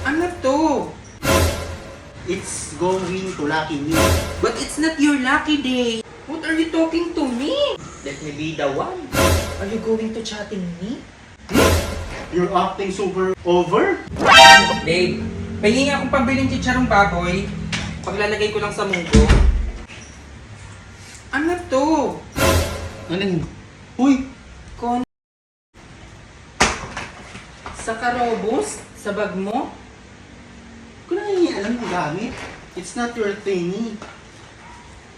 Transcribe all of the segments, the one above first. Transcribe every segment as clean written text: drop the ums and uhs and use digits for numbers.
Ano to? It's going to lucky me. But it's not your lucky day. What are you talking to me? Let me be the one. Are you going to chatting me? You're acting super over? Babe, pahingi akong pambiling chicharong baboy. Paglalagay ko lang sa munggo. Ano to? Ano yun? Uy! Kon... Sa karobos? Sa bag mo? Kung nangyayari yung gamit, it's not your thingy.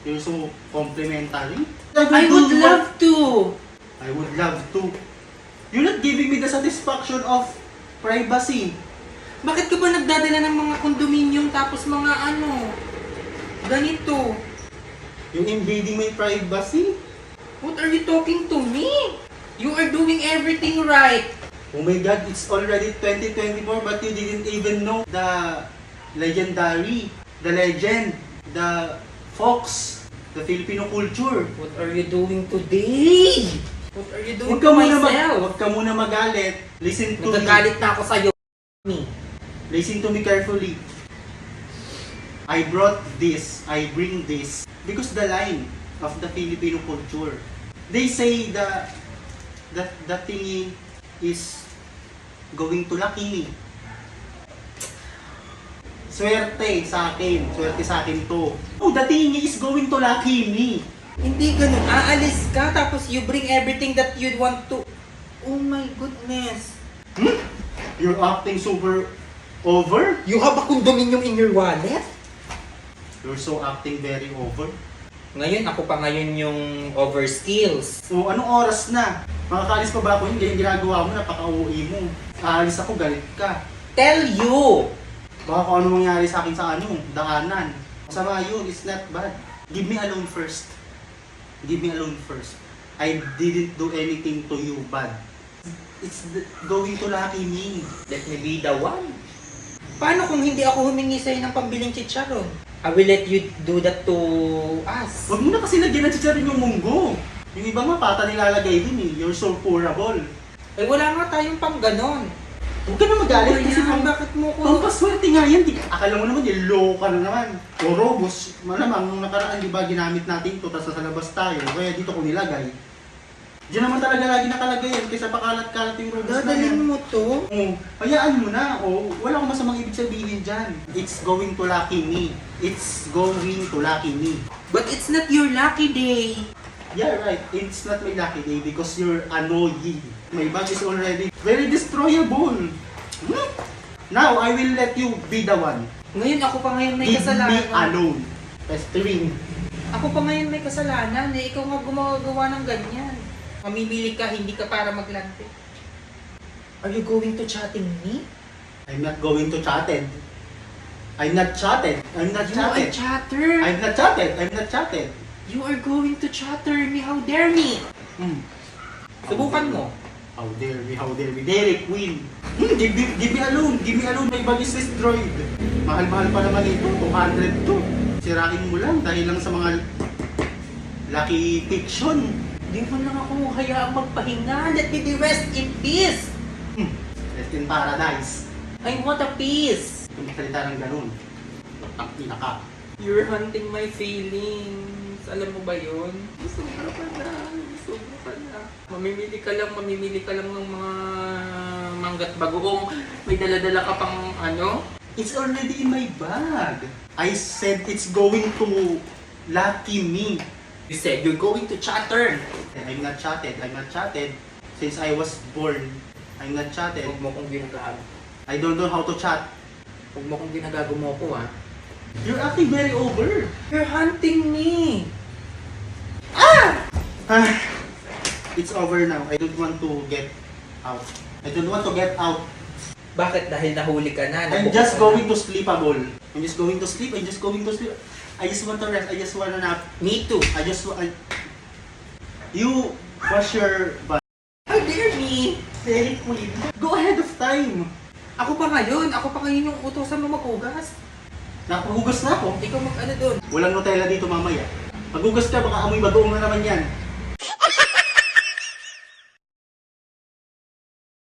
You're so complimentary. I would love to! I would love to. You're not giving me the satisfaction of privacy. Bakit ka ba nagdadala ng mga condominium tapos mga ano? Ganito. Yung invading my privacy? What are you talking to me? You are doing everything right. Oh my God, it's already 2024 but you didn't even know the legendary, the legend, the fox, the Filipino culture. What are you doing today? What are you doing Huwag ka to muna myself? huwag ka muna magalit. Listen to me. Nagagalit na ako sa'yo. Listen to me carefully. I bring this because the line of the Filipino culture. They say the thingy is going to lucky me. Swerte sa akin to. Oh, the thingy is going to lucky me. Hindi ganun. Aalis ka tapos you bring everything that you'd want to... Oh my goodness. You're acting super over? You have a condominium in your wallet? You're so acting very over. Ngayon, ako pa ngayon yung over skills. O, anong oras na? Makakaalis pa ba ako? Hindi, yung ginagawa mo, napaka-uwi mo. Aalis ako, galit ka. Tell you! Baka kung ano mangyari sa akin sa daanan. Masama yun, it's not bad. Give me alone first. Give me alone first. I didn't do anything to you bad. It's going to lucky me. Let me be the one. Paano kung hindi ako humingi sa'yo ng pambiling chicharon? I will let you do that to us. Huwag mo na kasi lagyan ng chicharin yung munggo. Yung iba nga pata nilalagay dun eh. You're so pourable. Eh wala nga tayong pang ganon. Huwag ka na magalit kasi Bakit mo ko... pampaswerte nga yan. Akala mo naman, niloko ka na naman. O robos, malamang nung nakaraan, di ba, ginamit natin ito, tapos sa labas tayo. Kaya dito ko nilagay. Diyan naman talaga lagi nakalagay yan, kaysa pakalat-kalat yung robos na yan. Dadalhin mo to? O, hayaan mo na. O, wala akong masamang ibig sabihin dyan. It's going to lucky me. It's going to lucky me. But it's not your lucky day. Yeah, right. It's not my lucky day because you're annoying. My bag is already very destroyable. Now, I will let you be the one. Ngayon ako pa ngayon may Leave kasalanan. me alone. Pestering. Ako pa ngayon may kasalanan eh. Ikaw nga gumagawa ng ganyan. Mamimili ka, hindi ka para maglante. Are you going to chatting me? I'm not going to chatted. I'm not chatted. I'm not You are chatted. chatter. I'm not chatted. I'm not chatted. You are going to chatter me. How dare me? Subukan mo. How dare me, how dare me. Derek Queen. Give me alone. Give me alone. My bag is destroyed. Mahal-mahal pa naman ito. 200 to. Sirain mo lang dahil lang sa mga lucky fiction. Di mo lang ako hayaang magpahinga. Let me be rest in peace. Rest in paradise. I want a peace. Kung masalita ng ganun. Ang pinaka. You're hunting my feelings. Alam mo ba yun? Sobra ka na. Sobra ka na. Mamimili ka lang ng mga manggat bagoong. May dala-dala ka pang ano? It's already in my bag. I said it's going to lucky me. You said you're going to chatter. I'm not chatted. I'm not chatted. Since I was born, I'm not chatted. Huwag mo kong ginagago. I don't know how to chat. Huwag mo kong ginagago mo ko ha. You're acting very over. You're hunting me. It's over now. I don't want to get out. I don't want to get out. Bakit? Dahil nahuli ka na. I'm just going to sleepable. I'm just going to sleep. I'm just going to sleep. I just want to rest. I just want to nap. Me too. You wash your butt. How dare me? Very Queen. Go ahead of time. Ako pa ngayon yung utosan mo maghugas. Nakahugas na ako. Ikaw mag-ano doon. Walang Nutella dito mamaya. Maghugas ka, baka amoy bagoong na naman yan.